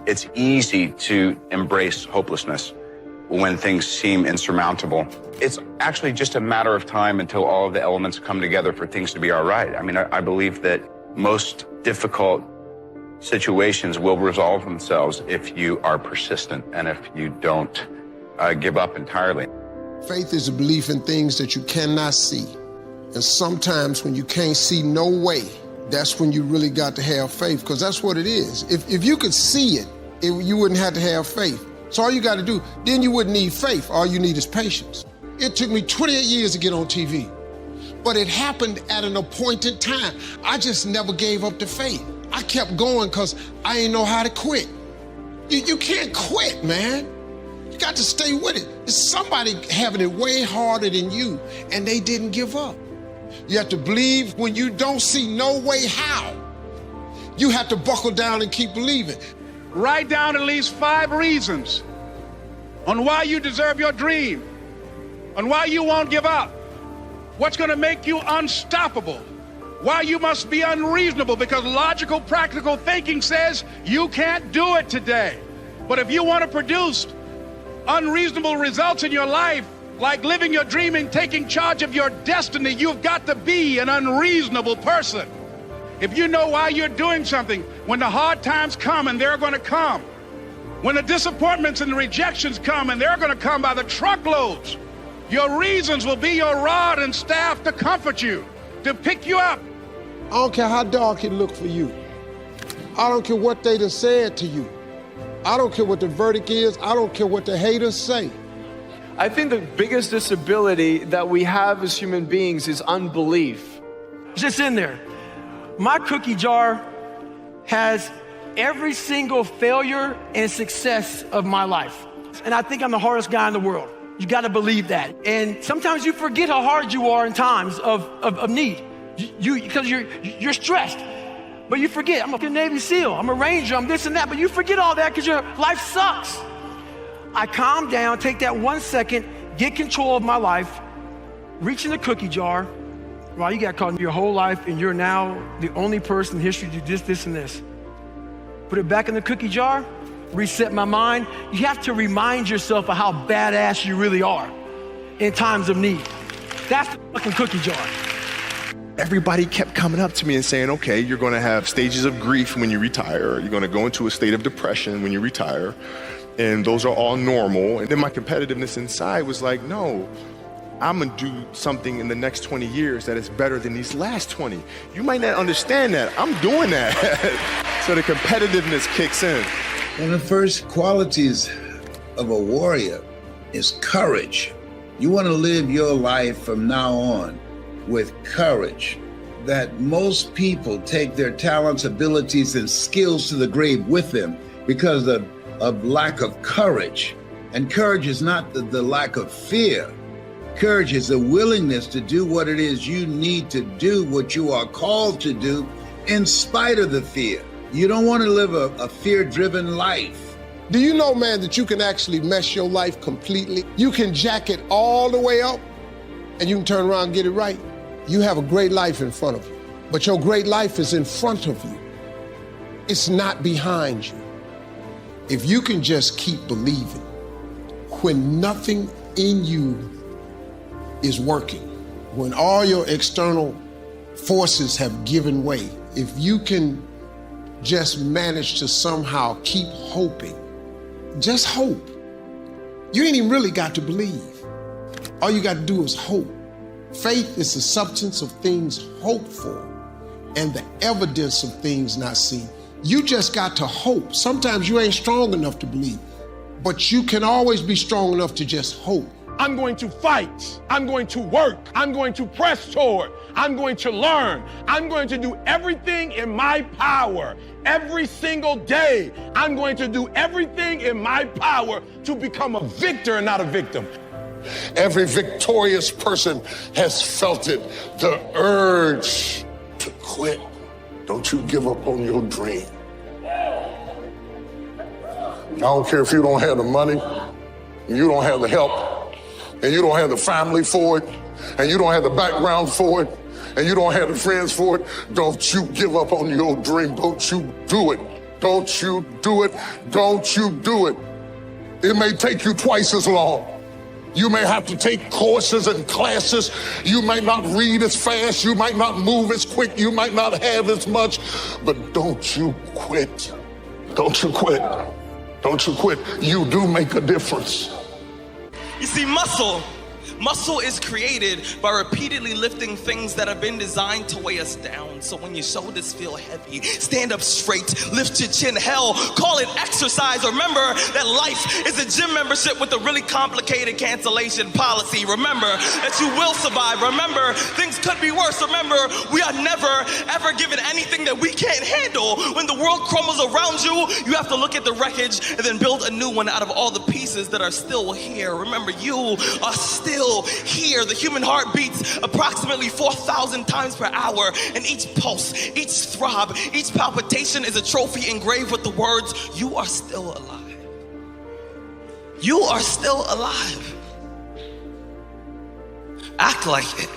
It's easy to embrace hopelessness when things seem insurmountable. It's actually just a matter of time until all of the elements come together for things to be all right. I mean, I believe that most difficult situations will resolve themselves if you are persistent and if you don't give up entirely. Faith is a belief in things that you cannot see. And sometimes when you can't see no way, that's when you really got to have faith, because that's what it is. If you could see it, you wouldn't have to have faith. So all you got to do, then you wouldn't need faith. All you need is patience. It took me 28 years to get on TV, but it happened at an appointed time. I just never gave up the faith. I kept going because I didn't know how to quit. You can't quit, man. You got to stay with it. It's somebody having it way harder than you, and they didn't give up. You have to believe when you don't see no way how. You have to buckle down and keep believing. Write down at least 5 reasons on why you deserve your dream, on why you won't give up, what's going to make you unstoppable, why you must be unreasonable, because logical, practical thinking says you can't do it today. But if you want to produce unreasonable results in your life, like living your dream and taking charge of your destiny, you've got to be an unreasonable person. If you know why you're doing something, when the hard times come, and they're going to come, when the disappointments and the rejections come, and they're going to come by the truckloads, your reasons will be your rod and staff to comfort you, to pick you up. I don't care how dark it look for you. I don't care what they done said to you. I don't care what the verdict is. I don't care what the haters say. I think the biggest disability that we have as human beings is unbelief. It's just in there. My cookie jar has every single failure and success of my life. And I think I'm the hardest guy in the world. You gotta believe that. And sometimes you forget how hard you are in times of need. Because you're stressed. But you forget, I'm a Navy SEAL, I'm a Ranger, I'm this and that, but you forget all that because your life sucks. I calm down, take that 1 second, get control of my life, reach in the cookie jar. Well, you got caught your whole life and you're now the only person in history to do this, and this. Put it back in the cookie jar, reset my mind. You have to remind yourself of how badass you really are in times of need. That's the fucking cookie jar. Everybody kept coming up to me and saying, okay, you're gonna have stages of grief when you retire. You're gonna go into a state of depression when you retire. And those are all normal. And then my competitiveness inside was like, no, I'm gonna do something in the next 20 years that is better than these last 20. You might not understand that. I'm doing that. So the competitiveness kicks in. One of the first qualities of a warrior is courage. You wanna live your life from now on with courage. That most people take their talents, abilities, and skills to the grave with them because of lack of courage. And courage is not the lack of fear. Courage is the willingness to do what it is you need to do, what you are called to do, in spite of the fear. You don't want to live a fear-driven life. Do you know, man, that you can actually mess your life completely? You can jack it all the way up and you can turn around and get it right. You have a great life in front of you, but your great life is in front of you. It's not behind you. If you can just keep believing, when nothing in you is working, when all your external forces have given way, if you can just manage to somehow keep hoping, just hope. You ain't even really got to believe. All you got to do is hope. Faith is the substance of things hoped for and the evidence of things not seen. You just got to hope. Sometimes you ain't strong enough to believe, but you can always be strong enough to just hope. I'm going to fight. I'm going to work. I'm going to press toward. I'm going to learn. I'm going to do everything in my power. Every single day, I'm going to do everything in my power to become a victor and not a victim. Every victorious person has felt it, the urge to quit. Don't you give up on your dream. I don't care if you don't have the money, and you don't have the help, and you don't have the family for it, and you don't have the background for it, and you don't have the friends for it. Don't you give up on your dream. Don't you do it. Don't you do it. Don't you do it. It may take you twice as long. You may have to take courses and classes. You might not read as fast. You might not move as quick. You might not have as much. But don't you quit. Don't you quit. Don't you quit. You do make a difference. You see, muscle is created by repeatedly lifting things that have been designed to weigh us down. So when your shoulders feel heavy, stand up straight, lift your chin. Hell, call it exercise. Remember that life is a gym membership with a really complicated cancellation policy. Remember that you will survive. Remember, things could be worse. Remember, we are never, ever given anything that we can't handle. When the world crumbles around you, you have to look at the wreckage and then build a new one out of all the pieces that are still here. Remember, you are still here. The human heart beats approximately 4,000 times per hour, and each pulse, each throb, each palpitation is a trophy engraved with the words, "You are still alive. You are still alive." Act like it.